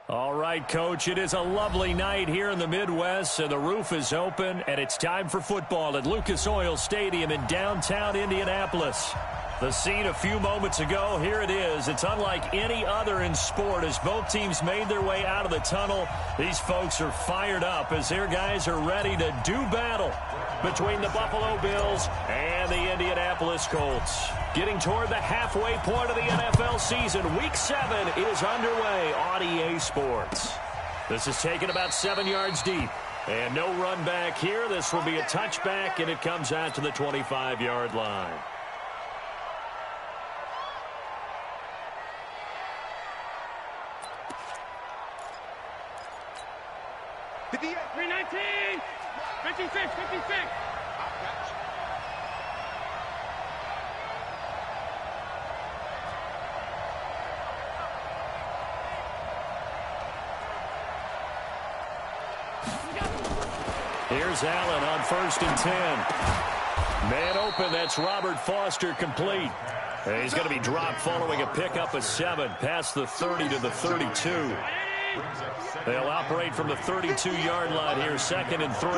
All right, Coach, it is a lovely night here in the Midwest, and the roof is open, and it's time for football at Lucas Oil Stadium in downtown Indianapolis. The scene a few moments ago, here it is. It's unlike any other in sport as both teams made their way out of the tunnel. These folks are fired up as their guys are ready to do battle between the Buffalo Bills and the Indianapolis Colts. Getting toward the halfway point of the NFL season, Week 7 is underway on EA Sports. This is taken about 7 yards deep. And no run back here. This will be a touchback, and it comes out to the 25-yard line. Here's Allen on 1st and 10. Man open, that's Robert Foster complete. And he's going to be dropped following a pickup of 7 past the 30 to the 32. They'll operate from the 32-yard line here, 2nd and 3.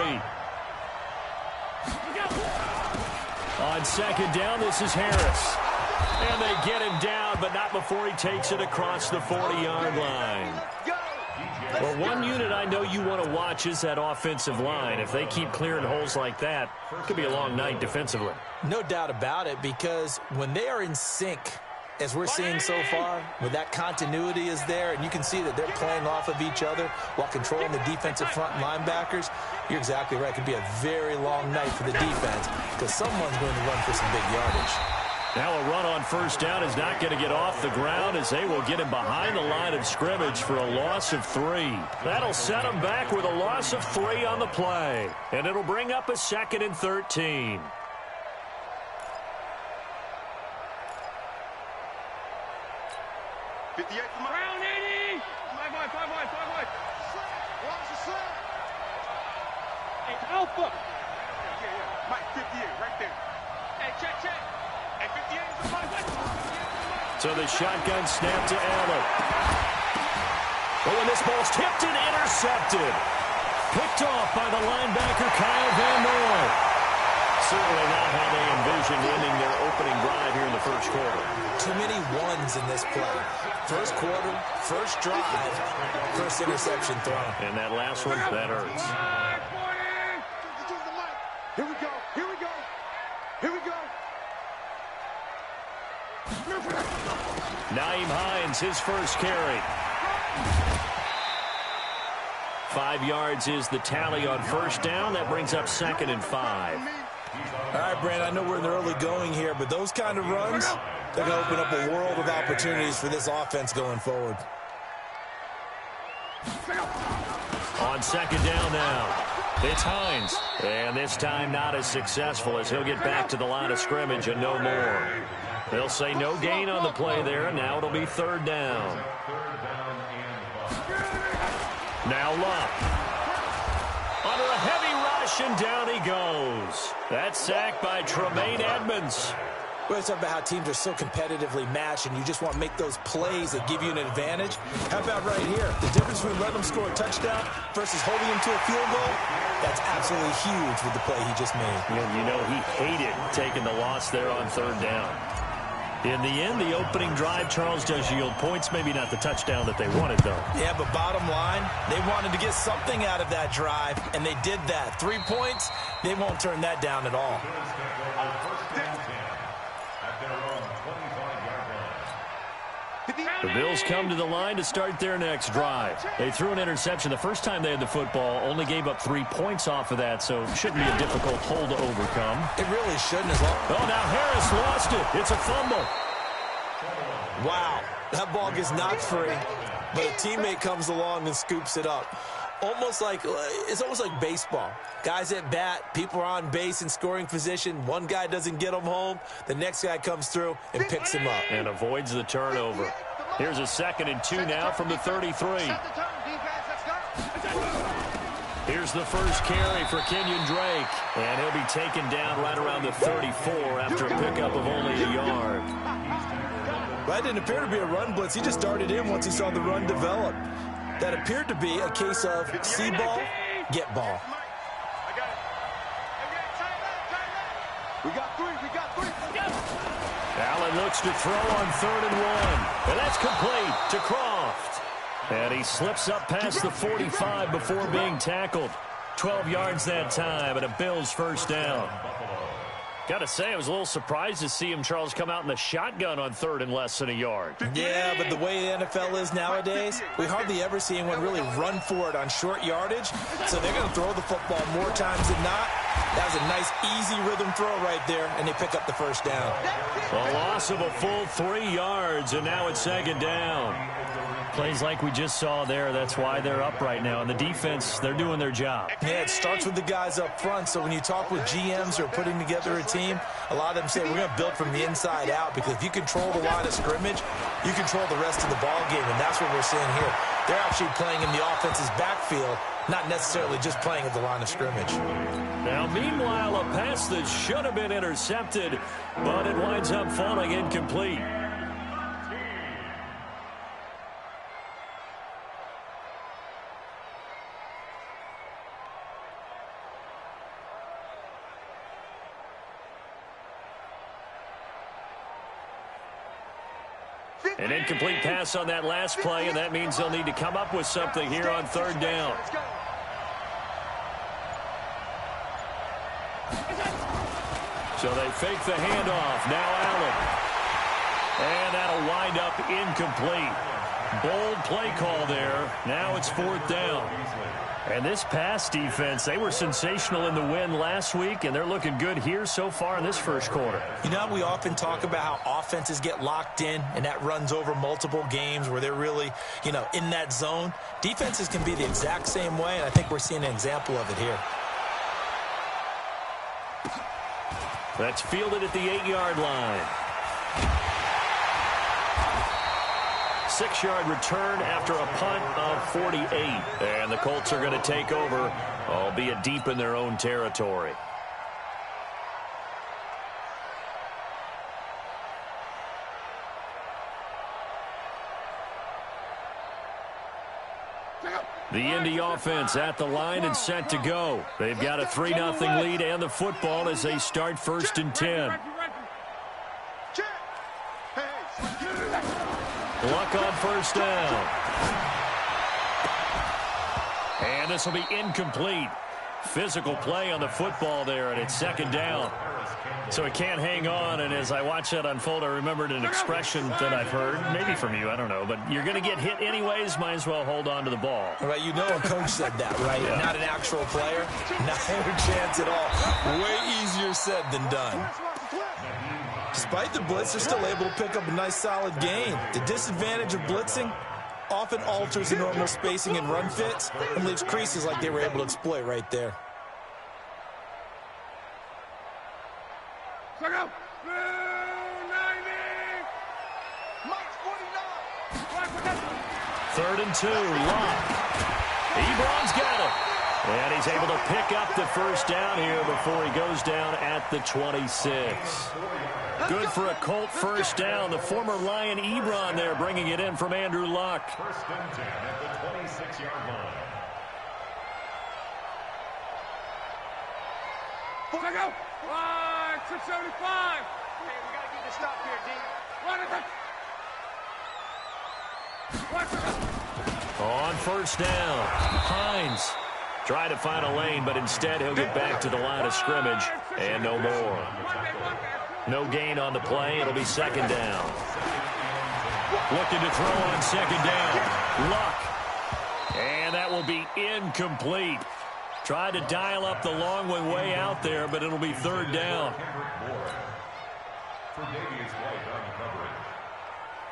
On 2nd down, this is Harris. And they get him down, but not before he takes it across the 40-yard line. Well, one unit I know you want to watch is that offensive line. If they keep clearing holes like that, it could be a long night defensively. No doubt about it, because when they are in sync, as we're seeing so far, when that continuity is there, and you can see that they're playing off of each other while controlling the defensive front linebackers, you're exactly right. It could be a very long night for the defense because someone's going to run for some big yardage. Now a run on 1st down is not going to get off the ground as they will get him behind the line of scrimmage for a loss of 3. That'll set him back with a loss of 3 on the play. And it'll bring up a 2nd and 13. Brown 80. 5 wide. Hey, Alpha. Yeah. Mike, 58, right there. Hey, check. Hey, 58 is the Mike. So the shotgun snap to Allen. Oh, and this ball's tipped and intercepted. Picked off by the linebacker, Kyle Van Noy. Certainly not how they envisioned ending their opening drive here in the first quarter. Too many ones in this play. First quarter, first drive, first interception thrown. And that last one, that hurts. Here we go. Nyheim Hines, his first carry. 5 yards is the tally on 1st down. That brings up 2nd and 5. All right, Brandon, I know we're in the early going here, but those kind of runs, they're going to open up a world of opportunities for this offense going forward. On 2nd down now, it's Hines. And this time not as successful as he'll get back to the line of scrimmage and no more. They'll say no gain on the play there, and now it'll be 3rd down. Now Luck. Under a heavy rush, and down he goes. That's sacked by Tremaine Edmonds. Well, it's about how teams are so competitively matched, and you just want to make those plays that give you an advantage. How about right here? The difference between letting them score a touchdown versus holding them to a field goal, that's absolutely huge with the play he just made. You know, he hated taking the loss there on 3rd down. In the end, the opening drive, Charles, does yield points. Maybe not the touchdown that they wanted, though. Yeah, but bottom line, they wanted to get something out of that drive, and they did that. 3 points, they won't turn that down at all. The Bills come to the line to start their next drive. They threw an interception the first time they had the football, only gave up 3 points off of that, so it shouldn't be a difficult hole to overcome. It really shouldn't as well. Oh, now Harris lost it. It's a fumble. Wow, that ball gets knocked free, but a teammate comes along and scoops it up. It's almost like baseball. Guys at bat, people are on base in scoring position. One guy doesn't get him home. The next guy comes through and picks him up. And avoids the turnover. Here's a 2nd and 2 now from the 33. Here's the first carry for Kenyon Drake. And he'll be taken down right around the 34 after a pickup of only a yard. That didn't appear to be a run blitz. He just darted in once he saw the run develop. That appeared to be a case of see ball, get ball. We got three. Allen looks to throw on 3rd and 1. And that's complete to Croft. And he slips up past the 45 before being tackled. 12 yards that time, and a Bills first down. Got to say, I was a little surprised to see him, Charles, come out in the shotgun on 3rd and less than a yard. Yeah, but the way the NFL is nowadays, we hardly ever see anyone really run for it on short yardage. So they're going to throw the football more times than not. That was a nice, easy rhythm throw right there, and they pick up the first down. A loss of a full 3 yards, and now it's 2nd down. Plays like we just saw there, that's why they're up right now. And the defense, they're doing their job. Yeah, it starts with the guys up front. So when you talk with GMs who are putting together a team, a lot of them say we're going to build from the inside out, because if you control the line of scrimmage, you control the rest of the ball game, and that's what we're seeing here. They're actually playing in the offense's backfield, not necessarily just playing at the line of scrimmage. Now, meanwhile, a pass that should have been intercepted, but it winds up falling incomplete. An incomplete pass on that last play, and that means they'll need to come up with something here on 3rd down. So they fake the handoff. Now Allen. And that'll wind up incomplete. Bold play call there. Now it's 4th down. And this pass defense, they were sensational in the win last week, and they're looking good here so far in this first quarter. You know, we often talk about how offenses get locked in, and that runs over multiple games where they're really, in that zone. Defenses can be the exact same way, and I think we're seeing an example of it here. That's fielded at the 8-yard line. 6-yard return after a punt of 48. And the Colts are going to take over, albeit deep in their own territory. The Indy offense at the line and set to go. They've got a 3-0 lead and the football as they start 1st and 10. Luck on 1st down. And this will be incomplete. Physical play on the football there, and it's 2nd down. So it can't hang on, and as I watch that unfold, I remembered an expression that I've heard, maybe from you, I don't know, but you're going to get hit anyways, might as well hold on to the ball. Right, a coach said that, right? Yeah. Not an actual player. Not a chance at all. Way easier said than done. Despite the blitz, they're still able to pick up a nice, solid gain. The disadvantage of blitzing often alters the normal spacing and run fits and leaves creases like they were able to exploit right there. Third and 2, Lock. Ebron's got it. And he's able to pick up the first down here before he goes down at the 26. Good for a Colt first down. The former Lion Ebron there bringing it in from Andrew Luck. 1st and 10 at the 26-yard line. Check out. 675. Hey, we got to get this stop here, D. Run it. On 1st down, Hines tried to find a lane, but instead he'll get back to the line of scrimmage and no more. No gain on the play. It'll be 2nd down. Looking to throw on 2nd down. Luck. And that will be incomplete. Tried to dial up the long one way out there, but it'll be 3rd down.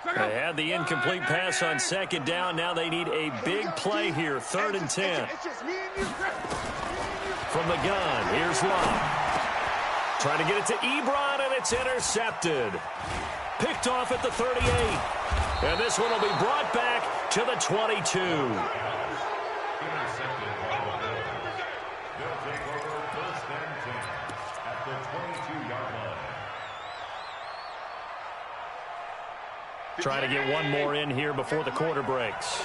They had the incomplete pass on 2nd down. Now they need a big play here. 3rd and 10. From the gun, here's Luck. Trying to get it to Ebron, and it's intercepted. Picked off at the 38. And this one will be brought back to the 22. Trying to get one more in here before the quarter breaks.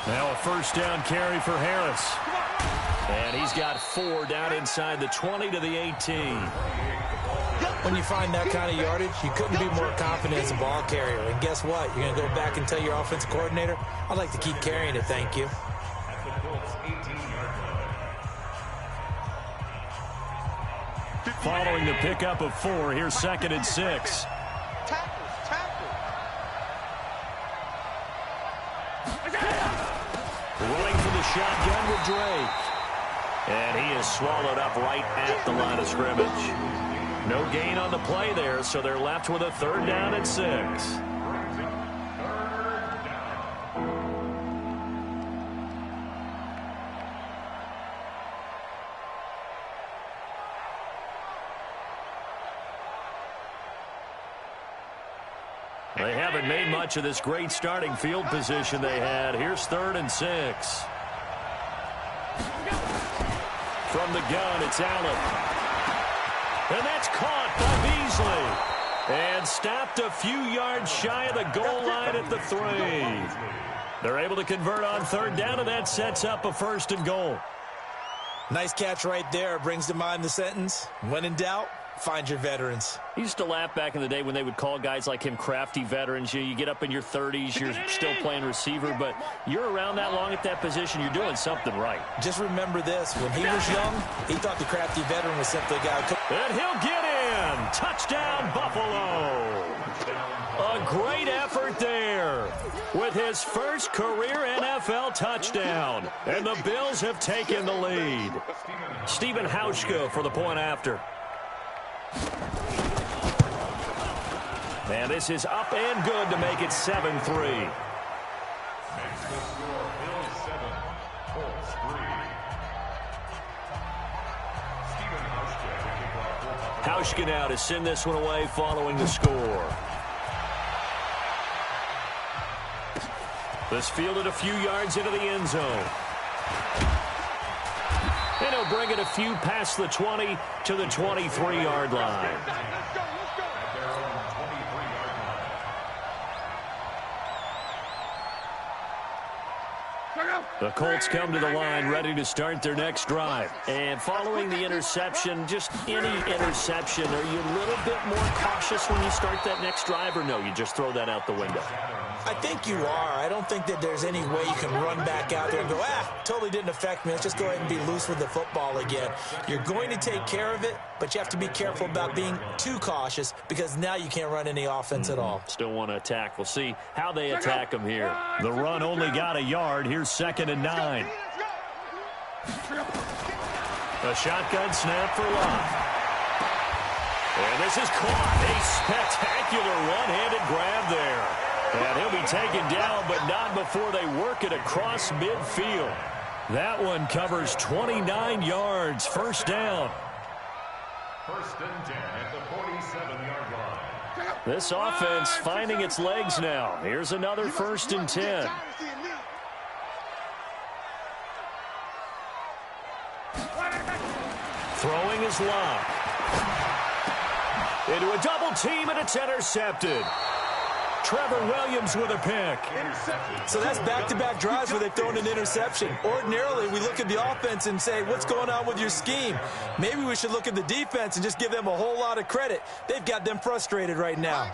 Now a first down carry for Harris. And he's got 4 down inside the 20 to the 18. When you find that kind of yardage, you couldn't be more confident as a ball carrier. And guess what? You're going to go back and tell your offensive coordinator, I'd like to keep carrying it, thank you. Following the pickup of 4, here's 2nd and 6. Rolling for the shotgun with Drake. And he is swallowed up right at the line of scrimmage. No gain on the play there, so they're left with a 3rd down and 6. They haven't made much of this great starting field position they had. Here's 3rd and 6. From the gun, it's Allen. And that's caught by Beasley. And stopped a few yards shy of the goal line at the 3. They're able to convert on 3rd down, and that sets up a 1st and goal. Nice catch right there. Brings to mind the sentence, when in doubt, find your veterans. I used to laugh back in the day when they would call guys like him crafty veterans. You get up in your 30s, you're still playing receiver, but you're around that long at that position, you're doing something right. Just remember this. When he was young, he thought the crafty veteran was simply a guy who could... And he'll get in. Touchdown, Buffalo. A great effort there with his first career NFL touchdown. And the Bills have taken the lead. Stephen Hauschka for the point after. And this is up and good to make it 7-3. Hauschka now to send this one away following the score. This fielded a few yards into the end zone. And he'll bring it a few past the 20 to the 23-yard line. The Colts come to the line ready to start their next drive. And following the interception, just any interception, are you a little bit more cautious when you start that next drive, or no, you just throw that out the window? I think you are. I don't think that there's any way you can run back out there and go, totally didn't affect me. Let's just go ahead and be loose with the football again. You're going to take care of it, but you have to be careful about being too cautious because now you can't run any offense at all. Still want to attack. We'll see how they attack them here. The run only got a yard. Here's 2nd and 9. A shotgun snap for Love. And this is caught. A spectacular one-handed grab there. And he'll be taken down, but not before they work it across midfield. That one covers 29 yards. 1st down. 1st and 10 at the 47-yard line. This offense finding its legs now. Here's another 1st and 10. Throwing is Love. Into a double team, and it's intercepted. Trevor Williams with a pick. So that's back-to-back drives where they've thrown an interception. Ordinarily, we look at the offense and say, what's going on with your scheme? Maybe we should look at the defense and just give them a whole lot of credit. They've got them frustrated right now.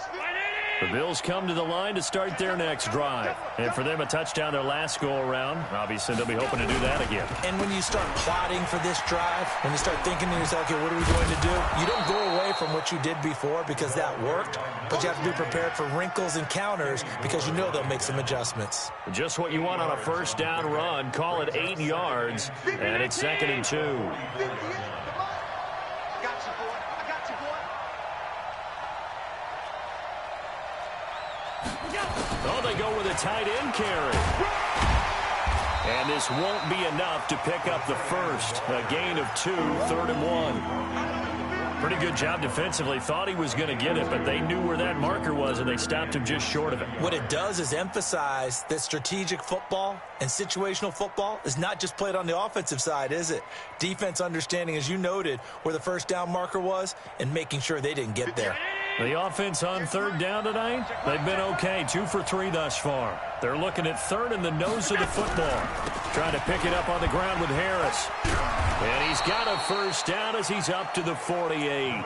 The Bills come to the line to start their next drive. And for them, a touchdown their last go-around. Obviously, they'll be hoping to do that again. And when you start plotting for this drive, when you start thinking to yourself, okay, what are we going to do? You don't go away from what you did before because that worked, but you have to be prepared for wrinkles and counters because you know they'll make some adjustments. Just what you want on a 1st down run. Call it 8 yards, and it's 2nd and 2. Oh, they go with a tight end carry. And this won't be enough to pick up the first. A gain of 2, 3rd and 1. Pretty good job defensively. Thought he was going to get it, but they knew where that marker was, and they stopped him just short of it. What it does is emphasize that strategic football and situational football is not just played on the offensive side, is it? Defense understanding, as you noted, where the 1st down marker was and making sure they didn't get there. The offense on third down tonight, they've been okay, 2 for 3 thus far. They're looking at third in the nose of the football. Trying to pick it up on the ground with Harris. And he's got a first down as he's up to the 48.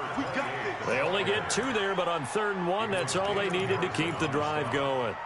They only get 2 there, but on 3rd and 1, that's all they needed to keep the drive going.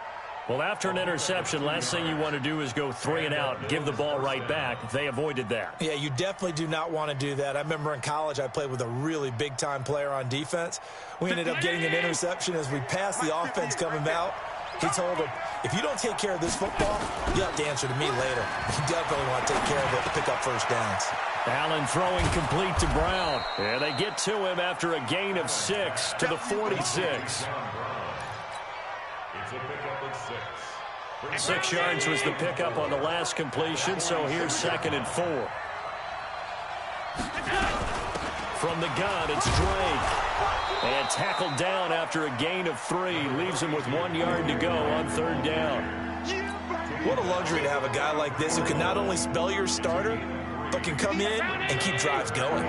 Well, after an interception, last thing you want to do is go 3 and out, give the ball right back. They avoided that. Yeah, you definitely do not want to do that. I remember in college I played with a really big-time player on defense. We ended up getting an interception as we passed the offense coming out. He told him, if you don't take care of this football, you have to answer to me later. You definitely want to take care of it and pick up first downs. Allen throwing complete to Brown. And they get to him after a gain of 6 to the 46. 6 yards was the pickup on the last completion, so here's 2nd and 4. From the gun, it's Drake. And tackled down after a gain of 3. Leaves him with 1 yard to go on 3rd down. What a luxury to have a guy like this who can not only spell your starter, but can come in and keep drives going.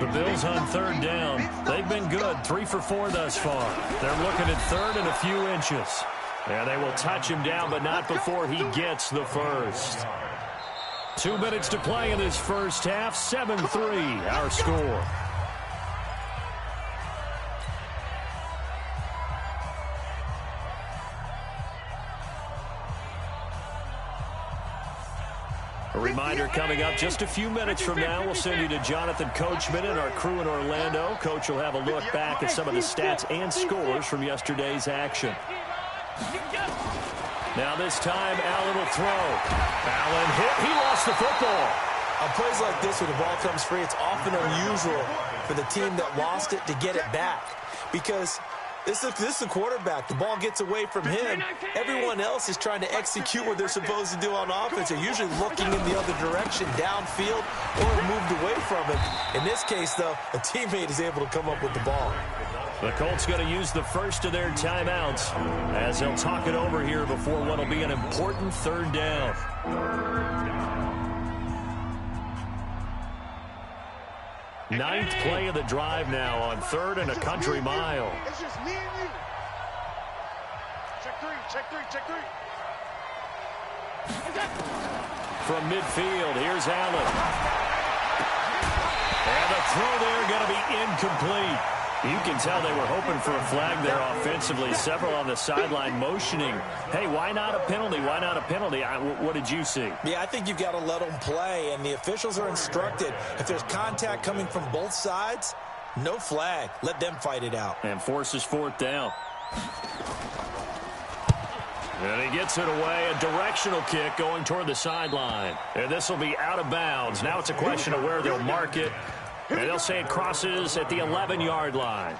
The Bills on 3rd down. They've been good, 3 for 4 thus far. They're looking at 3rd and a few inches. And they will touch him down, but not before he gets the first. 2 minutes to play in this first half. 7-3, our score. A reminder coming up just a few minutes from now. We'll send you to Jonathan Coachman and our crew in Orlando. Coach will have a look back at some of the stats and scores from yesterday's action. Now this time, Allen will throw. Allen hit. He lost the football. On plays like this, when the ball comes free, it's often unusual for the team that lost it to get it back. Because this is the quarterback. The ball gets away from him. Everyone else is trying to execute what they're supposed to do on offense. They're usually looking in the other direction, downfield, or moved away from it. In this case, though, a teammate is able to come up with the ball. The Colts going to use the first of their timeouts as they'll talk it over here before what will be an important 3rd down. Ninth play of the drive now on 3rd and a country mile. It's just me and you. Check 3, check 3, check 3. From midfield, here's Allen. And the throw there going to be incomplete. You can tell they were hoping for a flag there offensively. Several on the sideline motioning. Hey, why not a penalty? Why not a penalty? What did you see? Yeah, I think you've got to let them play, and the officials are instructed. If there's contact coming from both sides, no flag. Let them fight it out. And forces 4th down. And he gets it away. A directional kick going toward the sideline. And this will be out of bounds. Now it's a question of where they'll mark it. And they'll say it crosses at the 11-yard line.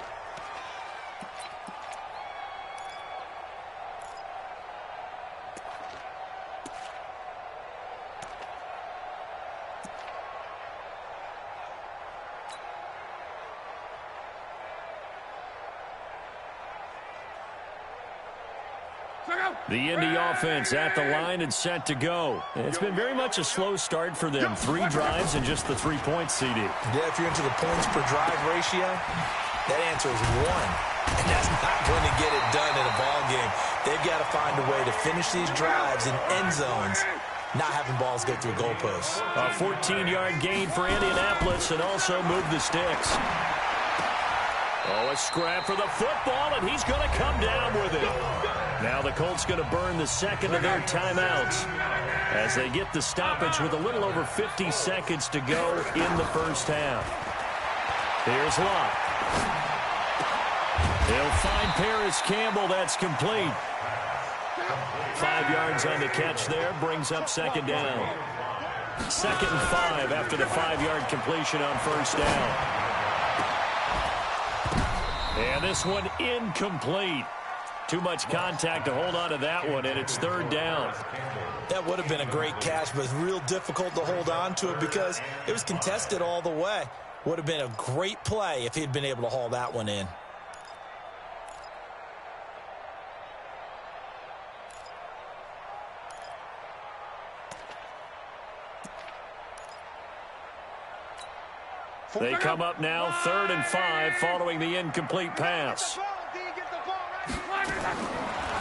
The Indy offense at the line and set to go. It's been very much a slow start for them. 3 drives and just the 3 points, CD. Yeah, if you're into the points per drive ratio, that answer is 1. And that's not going to get it done in a ball game. They've got to find a way to finish these drives in end zones, not having balls go through goalposts. A 14-yard gain for Indianapolis and also move the sticks. Oh, a scrap for the football, and he's going to come down with it. Now the Colts going to burn the 2nd of their timeouts as they get the stoppage with a little over 50 seconds to go in the first half. Here's Locke. He'll find Paris Campbell. That's complete. 5 yards on the catch there. Brings up 2nd down. 2nd and 5 after the 5-yard completion on 1st down. And this one incomplete. Too much contact to hold on to that one, and it's 3rd down. That would have been a great catch, but it's real difficult to hold on to it because it was contested all the way. Would have been a great play if he'd been able to haul that one in. They come up now 3rd and 5 following the incomplete pass.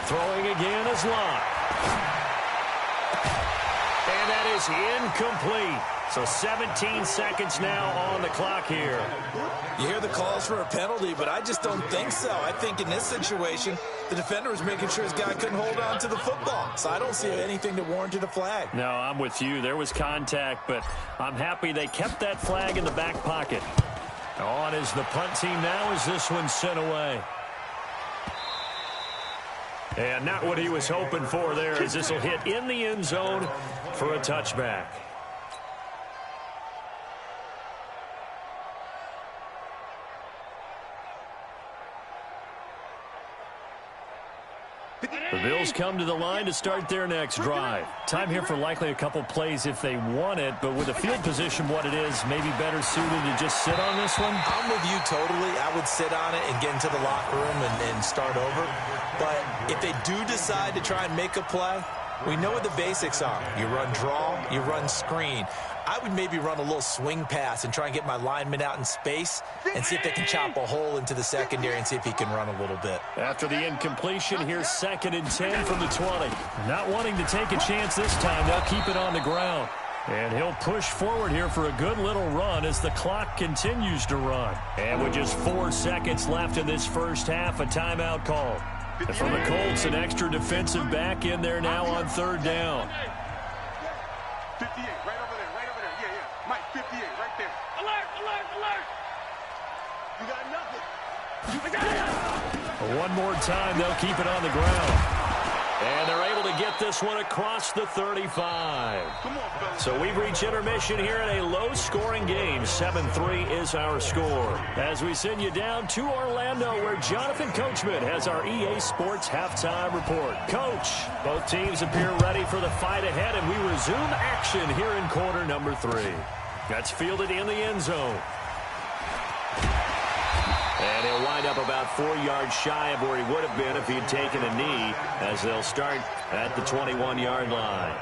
Throwing again is Locke. And that is incomplete. So 17 seconds now on the clock here. You hear the calls for a penalty, but I just don't think so. I think in this situation, the defender was making sure his guy couldn't hold on to the football. So I don't see anything that warranted a flag. No, I'm with you. There was contact, but I'm happy they kept that flag in the back pocket. On is the punt team now as this one's sent away. And not what he was hoping for there, as this will hit in the end zone for a touchback. The Bills come to the line to start their next drive. Time here for likely a couple plays if they want it, but with the field position what it is, maybe better suited to just sit on this one? I'm with you totally. I would sit on it and get into the locker room and start over. But if they do decide to try and make a play, we know what the basics are. You run draw, you run screen. I would maybe run a little swing pass and try and get my lineman out in space and see if they can chop a hole into the secondary and see if he can run a little bit. After the incompletion, here's 2nd and 10 from the 20. Not wanting to take a chance this time, they'll keep it on the ground. And he'll push forward here for a good little run as the clock continues to run. And with just 4 seconds left in this first half, a timeout call. And for the Colts, an extra defensive back in there now on 3rd down. 58, right over there, right over there. Yeah, yeah. Mike, 58, right there. Alert, alert, alert. You got nothing. One more time, they'll keep it on the ground. And they're able to get this one across the 35. Come on, fellas. So we've reached intermission here in a low-scoring game. 7-3 is our score. As we send you down to Orlando, where Jonathan Coachman has our EA Sports halftime report. Coach, both teams appear ready for the fight ahead, and we resume action here in quarter number 3. That's fielded in the end zone. And he'll wind up about 4 yards shy of where he would have been if he had taken a knee, as they'll start at the 21-yard line.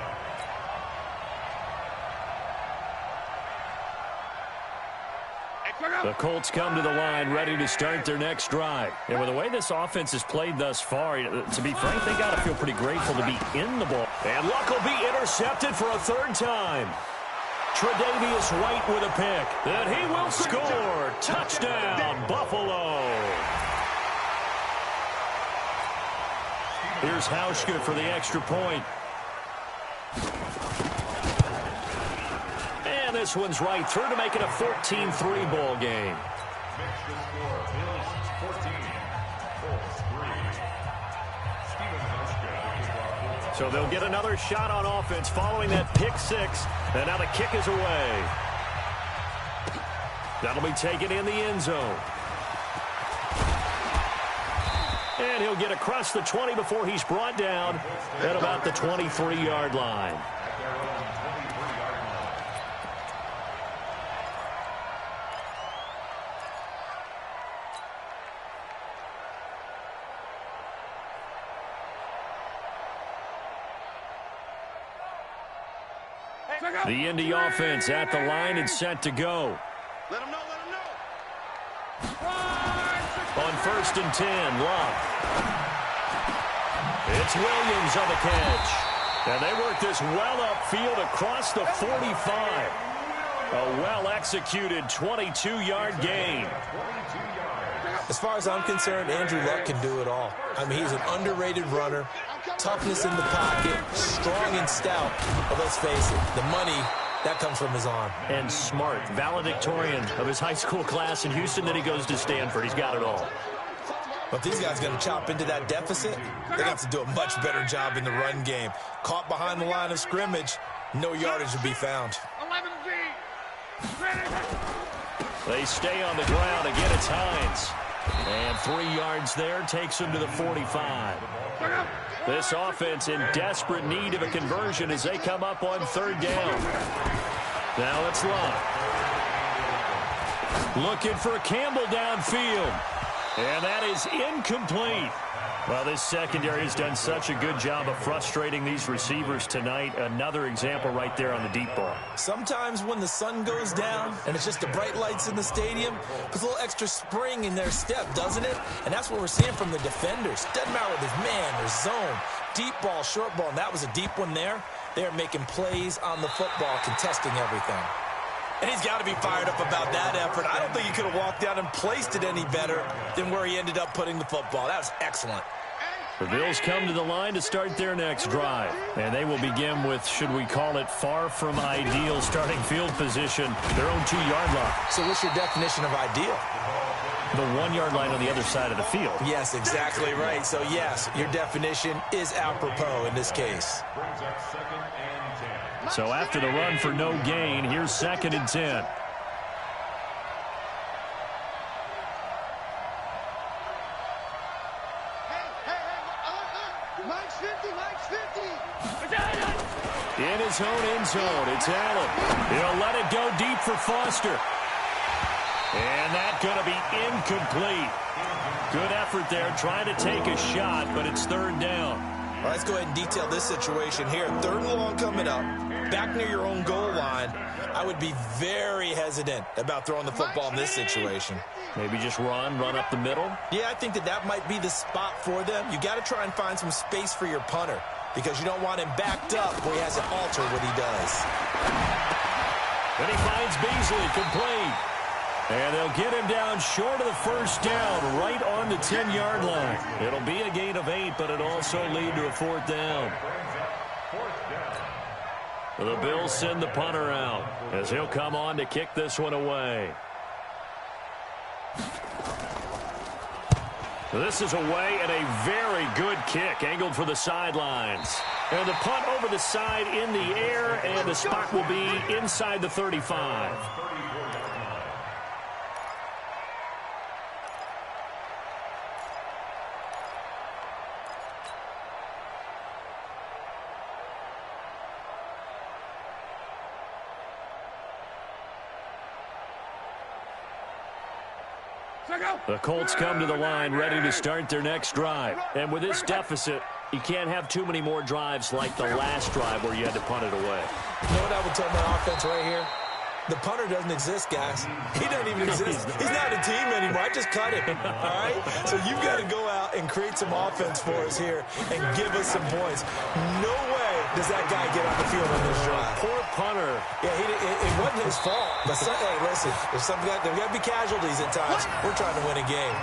The Colts come to the line ready to start their next drive. And with the way this offense has played thus far, to be frank, they got to feel pretty grateful to be in the ball. And Luck will be intercepted for a 3rd time. Tre'Davious White with a pick. And he will score. Touchdown, Buffalo. Here's Hauschka for the extra point. And this one's right through to make it a 14-3 ball game. So they'll get another shot on offense following that pick 6. And now the kick is away. That'll be taken in the end zone. And he'll get across the 20 before he's brought down at about the 23-yard line. The Indy offense at the line and set to go. Let him know, let him know. On 1st and 10, Locke. It's Williams on the catch. And they work this well upfield across the 45. A well-executed 22-yard gain. As far as I'm concerned, Andrew Luck can do it all. I mean, he's an underrated runner. Toughness in the pocket, strong and stout. But let's face it, the money, that comes from his arm. And smart, valedictorian of his high school class in Houston. Then he goes to Stanford. He's got it all. But if these guys are going to chop into that deficit, they have to do a much better job in the run game. Caught behind the line of scrimmage, no yardage to be found. 11 They stay on the ground. Again, it's Hines. And 3 yards there takes him to the 45. This offense in desperate need of a conversion as they come up on 3rd down. Now it's Locke. Looking for Campbell downfield. And that is incomplete. Well, this secondary has done such a good job of frustrating these receivers tonight. Another example right there on the deep ball. Sometimes when the sun goes down and it's just the bright lights in the stadium, puts a little extra spring in their step, doesn't it? And that's what we're seeing from the defenders. Doesn't matter whether it's man or zone, deep ball, short ball, and that was a deep one there. They're making plays on the football, contesting everything. And he's got to be fired up about that effort. I don't think he could have walked down and placed it any better than where he ended up putting the football. That was excellent. The Bills come to the line to start their next drive. And they will begin with, should we call it, far from ideal starting field position, their own 2-yard line. So what's your definition of ideal? The 1-yard line on the other side of the field. Yes, exactly right. So, yes, your definition is apropos in this case. So after the run for no gain, here's 2nd and 10. Mike's 50, Mike's 50. In his own end zone, it's Allen. He'll let it go deep for Foster. And that's going to be incomplete. Good effort there, trying to take a shot, but it's 3rd down. Well, let's go ahead and detail this situation here. 3rd and long coming up, back near your own goal line. I would be very hesitant about throwing the football in this situation. Maybe just run up the middle? Yeah, I think that might be the spot for them. You got to try and find some space for your punter because you don't want him backed up where he has to alter what he does. And he finds Beasley, complete. And they'll get him down short of the 1st down, right on the 10-yard line. It'll be a gain of 8, but it'll also lead to a 4th down. The Bills send the punter out as he'll come on to kick this one away. This is away and a very good kick, angled for the sidelines. And the punt over the side in the air, and the spot will be inside the 35. The Colts come to the line ready to start their next drive. And with this deficit, you can't have too many more drives like the last drive where you had to punt it away. You know what I would tell my offense right here? The punter doesn't exist, guys. He doesn't even exist. He's not a team anymore. I just cut him, all right? So you've got to go out and create some offense for us here and give us some points. No way does that guy get on the field on this drive. Poor punter. Yeah, it wasn't his fault. But, hey, listen, there's got to be casualties at times. We're trying to win a game.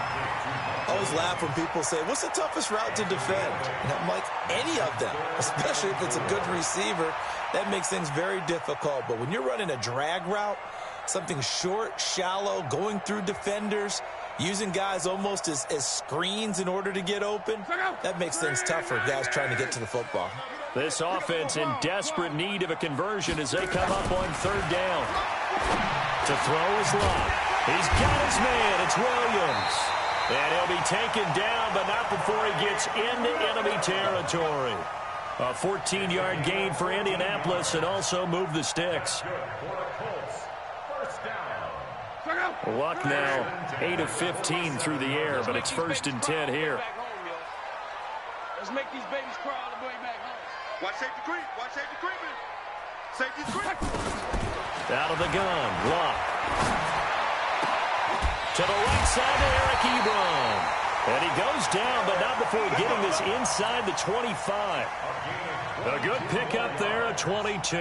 I always laugh when people say, what's the toughest route to defend? And I'm like, any of them, especially if it's a good receiver. That makes things very difficult. But when you're running a drag route, something short, shallow, going through defenders, using guys almost as screens in order to get open, that makes things tough for guys trying to get to the football. This offense in desperate need of a conversion as they come up on 3rd down. To throw his lob. He's got his man. It's Williams. And he'll be taken down, but not before he gets into enemy territory. A 14-yard gain for Indianapolis and also move the sticks. Luck now 8 of 15 through the air, but it's 1st and 10 here. Let's make these babies cry all the way back home. Watch safety creep. Watch safety creeping. Safety's creep. Out of the gun. Luck. To the right side to Eric Ebron. And he goes down, but not before getting this inside the 25. A good pickup there at 22.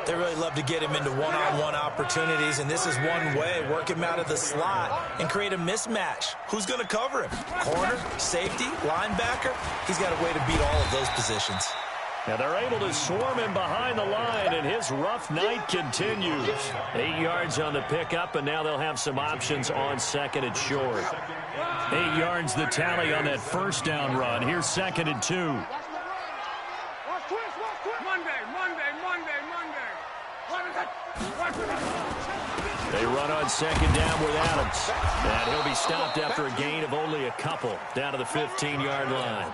They really love to get him into one-on-one opportunities, and this is one way. Work him out of the slot and create a mismatch. Who's going to cover him? Corner, safety, linebacker? He's got a way to beat all of those positions. Now they're able to swarm him behind the line, and his rough night continues. 8 yards on the pickup, and now they'll have some options on 2nd and short. 8 yards the tally on that 1st down run. Here's 2nd and 2. They run on 2nd down with Adams. And he'll be stopped after a gain of only a couple down to the 15-yard line.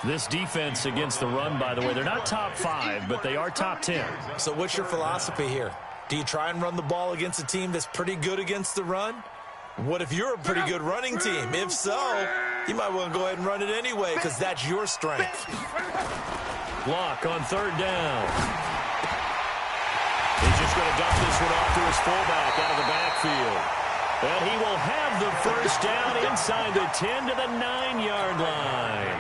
This defense against the run, by the way, they're not top 5, but they are top 10. So what's your philosophy here? Do you try and run the ball against a team that's pretty good against the run? What if you're a pretty good running team? If so, you might want to go ahead and run it anyway because that's your strength. Block on third down. He's just going to dump this one off to his fullback out of the backfield. And he will have the first down inside the 10 to the 9-yard line.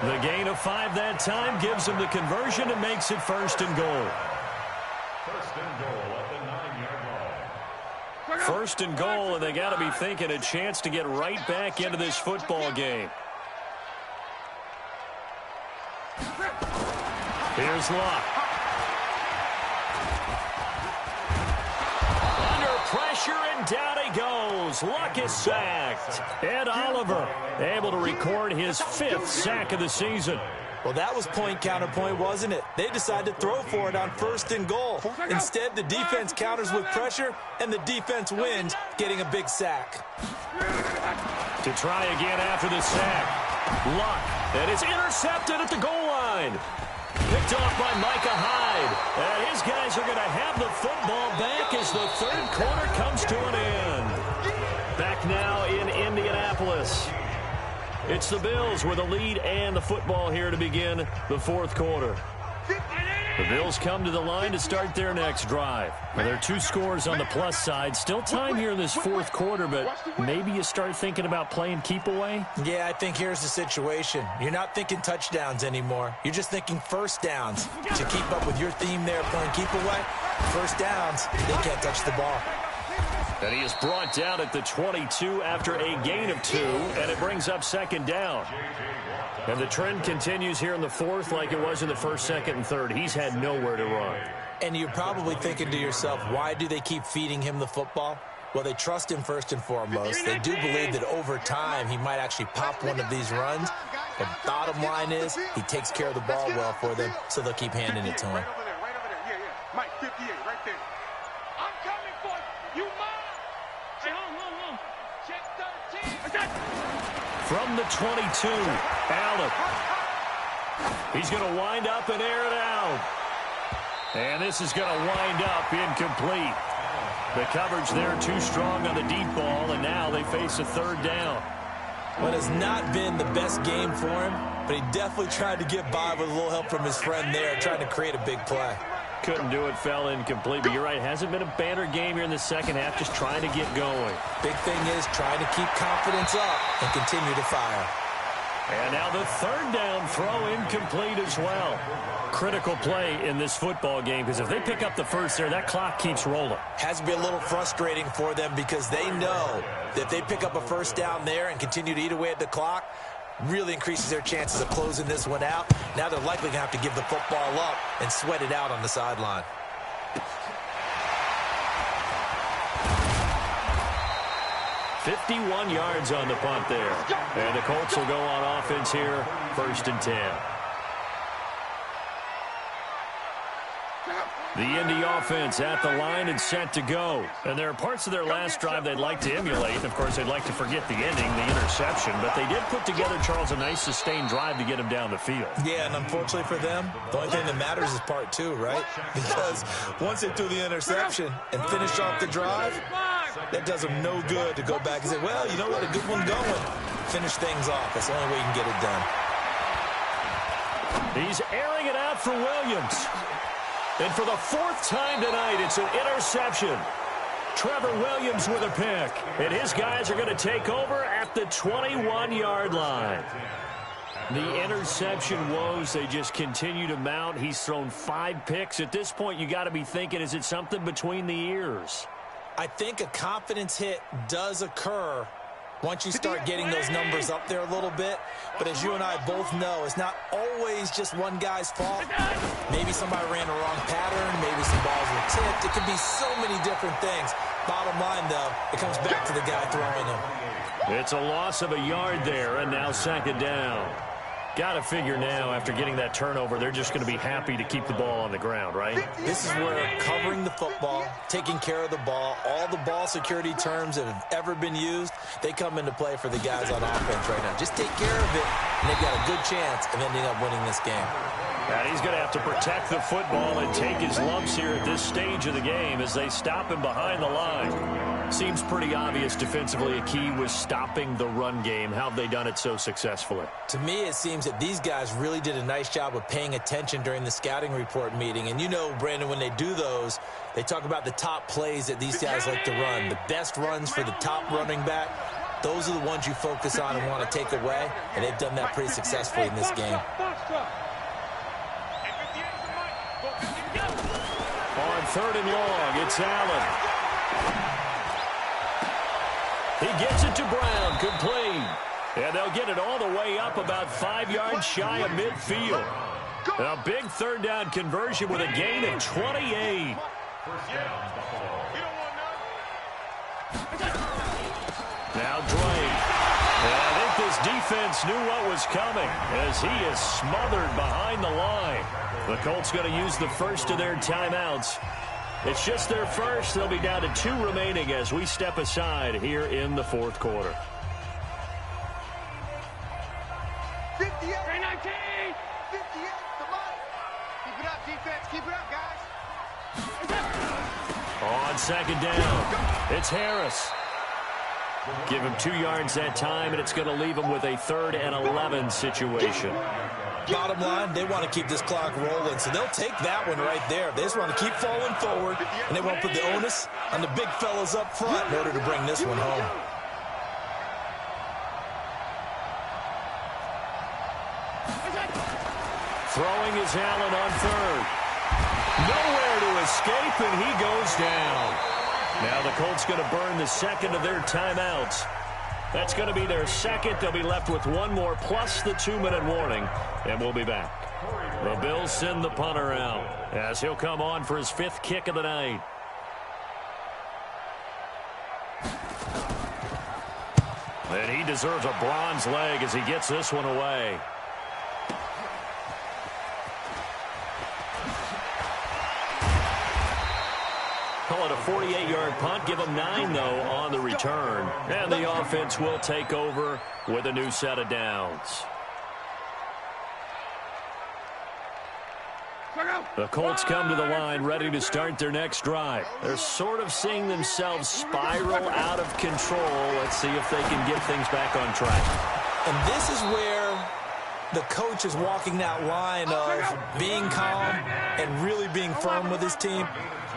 The gain of 5 that time gives him the conversion and makes it 1st and goal. 1st and goal at the 9-yard line. 1st and goal, and they got to be thinking a chance to get right back into this football game. Here's Luck. Under pressure, and down he goes. Luck is sacked. Ed Oliver able to record his 5th sack of the season. Well, that was point counterpoint, wasn't it? They decided to throw for it on 1st and goal. Instead, the defense counters with pressure, and the defense wins, getting a big sack. To try again after the sack. Luck, and it's intercepted at the goal line. Picked off by Micah Hyde. And his guys are going to have the football back as the 3rd quarter comes to an end. Back now in Indianapolis. It's the Bills with a lead and the football here to begin the 4th quarter. The Bills come to the line to start their next drive. Well, there are 2 scores on the plus side. Still time here in this 4th quarter, but maybe you start thinking about playing keep away? Yeah, I think here's the situation. You're not thinking touchdowns anymore. You're just thinking 1st downs. To keep up with your theme there, playing keep away, 1st downs, they can't touch the ball. And he is brought down at the 22 after a gain of 2, and it brings up 2nd down. And the trend continues here in the 4th like it was in the 1st, 2nd, and 3rd. He's had nowhere to run. And you're probably thinking to yourself, why do they keep feeding him the football? Well, they trust him first and foremost. They do believe that over time he might actually pop one of these runs. But bottom line is he takes care of the ball well for them, so they'll keep handing it to him. Right over there. Yeah. Mike, 58, right there. I'm coming for you. You mine. Hey, hold. Check 13. From the 22, Allen. He's going to wind up and air it out. And this is going to wind up incomplete. The coverage there too strong on the deep ball, and now they face a 3rd down. Well, it has not been the best game for him, but he definitely tried to get by with a little help from his friend there, trying to create a big play. Couldn't do it, fell incomplete. But you're right, hasn't been a banner game here in the 2nd half, just trying to get going. Big thing is trying to keep confidence up and continue to fire. And now the 3rd down throw incomplete as well. Critical play in this football game, because if they pick up the 1st there, that clock keeps rolling. Has to be a little frustrating for them because they know that if they pick up a 1st down there and continue to eat away at the clock, really increases their chances of closing this one out. Now they're likely going to have to give the football up and sweat it out on the sideline. .51 yards on the punt there. And the Colts will go on offense here, 1st and 10. The Indy offense at the line and set to go. And there are parts of their last drive they'd like to emulate. Of course, they'd like to forget the ending, the interception. But they did put together, Charles, a nice sustained drive to get him down the field. Yeah, and unfortunately for them, the only thing that matters is part 2, right? Because once they threw the interception and finished off the drive, that does them no good to go back and say, well, you know what, a good one going. Finish things off. That's the only way you can get it done. He's airing it out for Williams. And for the 4th time tonight, it's an interception. Trevor Williams with a pick. And his guys are going to take over at the 21-yard line. The interception woes, they just continue to mount. He's thrown 5 picks. At this point, you got to be thinking, is it something between the ears? I think a confidence hit does occur once you start getting those numbers up there a little bit. But as you and I both know, it's not always just one guy's fault. Maybe somebody ran the wrong pattern. Maybe some balls were tipped. It could be so many different things. Bottom line, though, it comes back to the guy throwing them. It's a loss of a yard there, and now 2nd down. Got to figure now, after getting that turnover, they're just going to be happy to keep the ball on the ground, right? This is where covering the football, taking care of the ball, all the ball security terms that have ever been used, they come into play for the guys on offense right now. Just take care of it, and they've got a good chance of ending up winning this game. And he's going to have to protect the football and take his lumps here at this stage of the game as they stop him behind the line. Seems pretty obvious defensively a key was stopping the run game. How have they done it so successfully? To me, it seems that these guys really did a nice job of paying attention during the scouting report meeting. And you know, Brandon, when they do those, they talk about the top plays that these guys like to run. The best runs for the top running back, those are the ones you focus on and want to take away. And they've done that pretty successfully in this game. On 3rd and long, it's Allen. He gets it to Brown, complete. And they'll get it all the way up about 5 yards shy of midfield. A big 3rd down conversion with a gain of 28. Now Drake. And I think this defense knew what was coming as he is smothered behind the line. The Colts going to use the first of their timeouts. It's just their first. They'll be down to 2 remaining as we step aside here in the 4th quarter. 58, 19, 58, come on. Keep it up, defense. Keep it up, guys. On 2nd down, it's Harris. Give him 2 yards that time, and it's going to leave him with a 3rd and 11 situation. Bottom line, they want to keep this clock rolling, so they'll take that one right there. They just want to keep falling forward, and they won't put the onus on the big fellas up front in order to bring this one home. Throwing is Allen on 3rd. Nowhere to escape, and he goes down. Now the Colts going to burn the 2nd of their timeouts. That's going to be their 2nd. They'll be left with 1 more plus the 2-minute warning, and we'll be back. The Bills send the punter out as he'll come on for his 5th kick of the night. And he deserves a bronze leg as he gets this one away. Call it a 48-yard punt. Give them 9, though, on the return. And the offense will take over with a new set of downs. The Colts come to the line ready to start their next drive. They're sort of seeing themselves spiral out of control. Let's see if they can get things back on track. And this is where the coach is walking that line of being calm and really being firm with his team.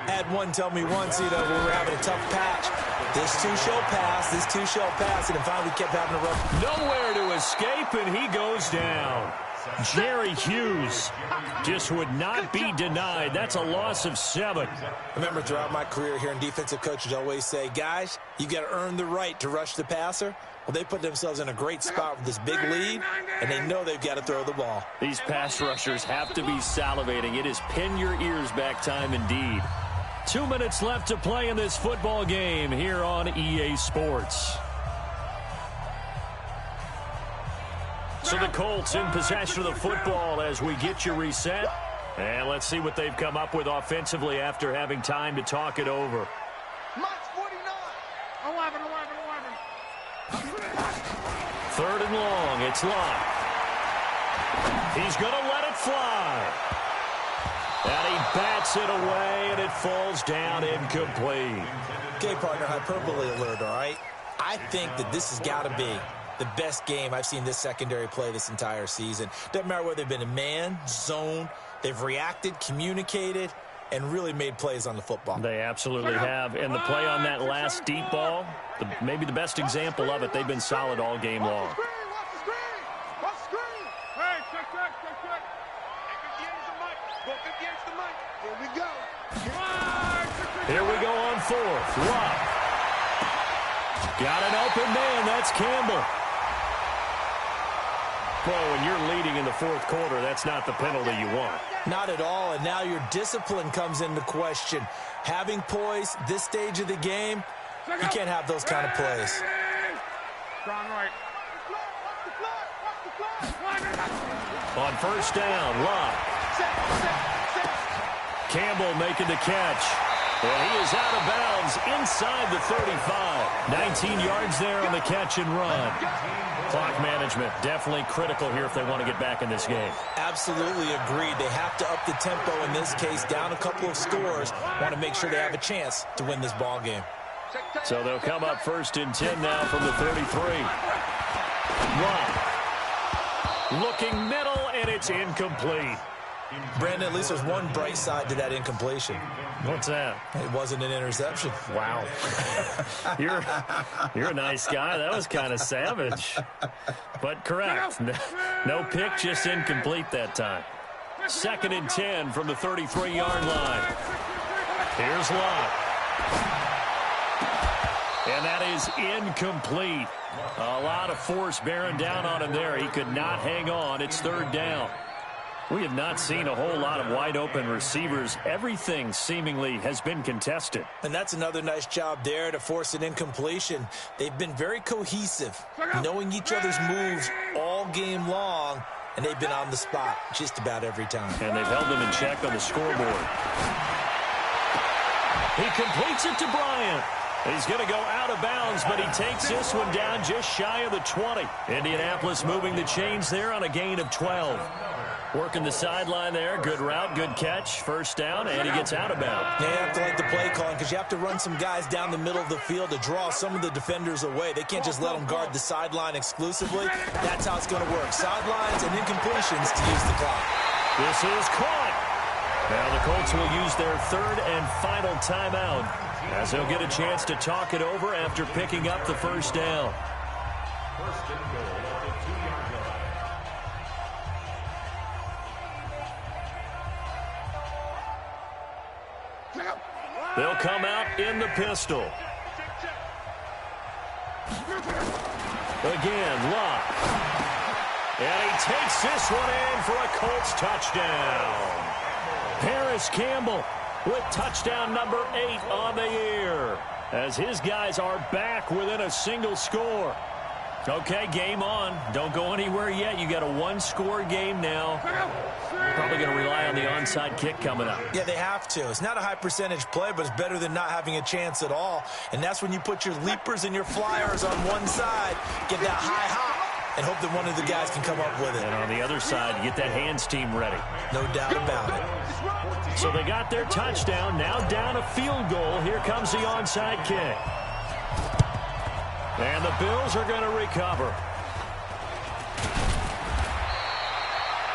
Had one tell me once, when we were having a tough patch, this too shall pass, this too shall pass, and finally kept having to run. Nowhere to escape, and he goes down. Jerry Hughes just would not be denied. That's a loss of 7. I remember throughout my career hearing defensive coaches always say, guys, you got to earn the right to rush the passer. Well, they put themselves in a great spot with this big lead, and they know they've got to throw the ball. These pass rushers have to be salivating. It is pin your ears back time indeed. 2 minutes left to play in this football game here on EA Sports. So the Colts in possession of the football as we get you reset. And let's see what they've come up with offensively after having time to talk it over. March 49. 11. 3rd and long. It's Locke. He's going to let it fly. And he bats it away, and it falls down incomplete. Okay, partner, hyperbole alert, all right? I think that this has got to be the best game I've seen this secondary play this entire season. Doesn't matter whether they've been in man, zone, they've reacted, communicated, and really made plays on the football. They absolutely have. And the play on that last deep ball, maybe the best example of it, they've been solid all game long. Watch the screen. Hey, check. Go 58 the mic. Here we go. Here we go on 4th. Locke. Got an open man. That's Campbell. Well, when you're leading in the 4th quarter, that's not the penalty you want. Not at all, and now your discipline comes into question. Having poise this stage of the game, you can't have those kind of plays. Strong right. On 1st down, Locke. Campbell making the catch. And he is out of bounds inside the 35. 19 yards there on the catch and run. Clock management definitely critical here if they want to get back in this game. Absolutely agreed. They have to up the tempo in this case, down a couple of scores. Want to make sure they have a chance to win this ball game. So they'll come up 1st and 10 now from the 33. Run. Looking middle, and it's incomplete. Brandon, at least there's one bright side to that incompletion. What's that? It wasn't an interception. Wow. You're a nice guy. That was kind of savage. But correct. No pick, just incomplete that time. 2nd and 10 from the 33-yard line. Here's Locke. And that is incomplete. A lot of force bearing down on him there. He could not hang on. It's 3rd down. We have not seen a whole lot of wide-open receivers. Everything seemingly has been contested. And that's another nice job there to force an incompletion. They've been very cohesive, knowing each other's moves all game long, and they've been on the spot just about every time. And they've held them in check on the scoreboard. He completes it to Bryant. He's going to go out of bounds, but he takes this one down just shy of the 20. Indianapolis moving the chains there on a gain of 12. Working the sideline there. Good route, good catch. 1st down, and he gets out of bounds. Yeah, you have to like the play calling because you have to run some guys down the middle of the field to draw some of the defenders away. They can't just let them guard the sideline exclusively. That's how it's going to work. Sidelines and incompletions to use the clock. This is caught. Now the Colts will use their 3rd and final timeout as they'll get a chance to talk it over after picking up the 1st down. 1st and goal at the 2-yard line. They'll come out in the pistol. Again, Locke. And he takes this one in for a Colts touchdown. Harris Campbell with touchdown number 8 on the year as his guys are back within a single score. Okay, game on. Don't go anywhere yet. You got a 1-score game now. Probably going to rely on the onside kick coming up. Yeah, they have to. It's not a high percentage play, but it's better than not having a chance at all. And that's when you put your leapers and your flyers on one side, get that high hop, and hope that one of the guys can come up with it. And on the other side, you get that hands team ready. No doubt about it. So they got their touchdown. Now down a field goal. Here comes the onside kick. And the Bills are going to recover.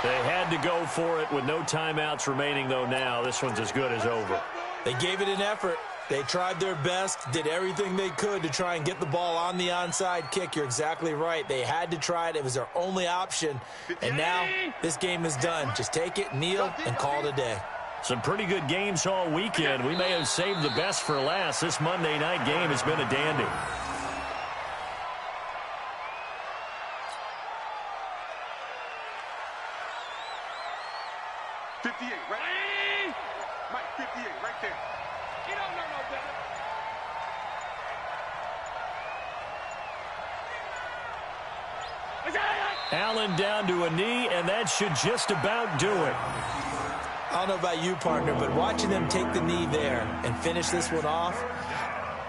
They had to go for it with no timeouts remaining, though, now. This one's as good as over. They gave it an effort. They tried their best, did everything they could to try and get the ball on the onside kick. You're exactly right. They had to try it. It was their only option. And now this game is done. Just take it, kneel, and call it a day. Some pretty good games all weekend. We may have saved the best for last. This Monday night game has been a dandy. Allen down to a knee, and that should just about do it. I don't know about you, partner, but watching them take the knee there and finish this one off,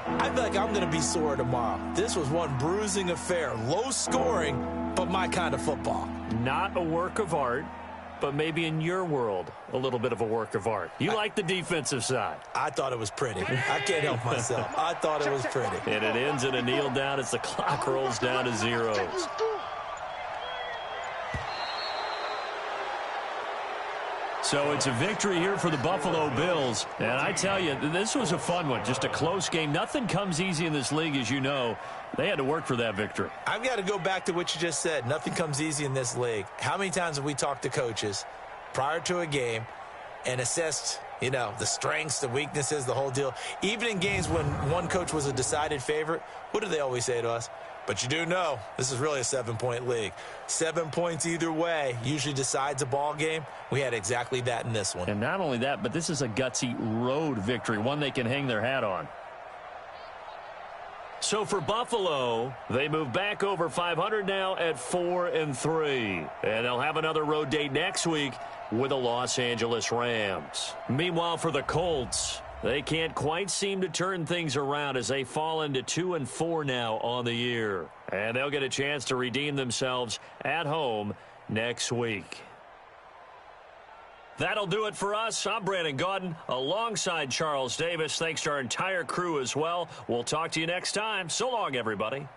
I feel like I'm going to be sore tomorrow. This was one bruising affair. Low scoring, but my kind of football. Not a work of art, but maybe in your world, a little bit of a work of art. You like the defensive side. I thought it was pretty. I can't help myself. I thought it was pretty. And it ends in a kneel down as the clock rolls down to zeros. So it's a victory here for the Buffalo Bills. And I tell you, this was a fun one. Just a close game. Nothing comes easy in this league, as you know. They had to work for that victory. I've got to go back to what you just said. Nothing comes easy in this league. How many times have we talked to coaches prior to a game and assessed, you know, the strengths, the weaknesses, the whole deal? Even in games when one coach was a decided favorite, what do they always say to us? But you do know this is really a 7-point league. 7 points either way usually decides a ball game. We had exactly that in this one. And not only that, but this is a gutsy road victory, one they can hang their hat on. So for Buffalo, they move back over 500 now at 4-3. And they'll have another road date next week with the Los Angeles Rams. Meanwhile, for the Colts, they can't quite seem to turn things around as they fall into 2-4 now on the year. And they'll get a chance to redeem themselves at home next week. That'll do it for us. I'm Brandon Gaudin alongside Charles Davis. Thanks to our entire crew as well. We'll talk to you next time. So long, everybody.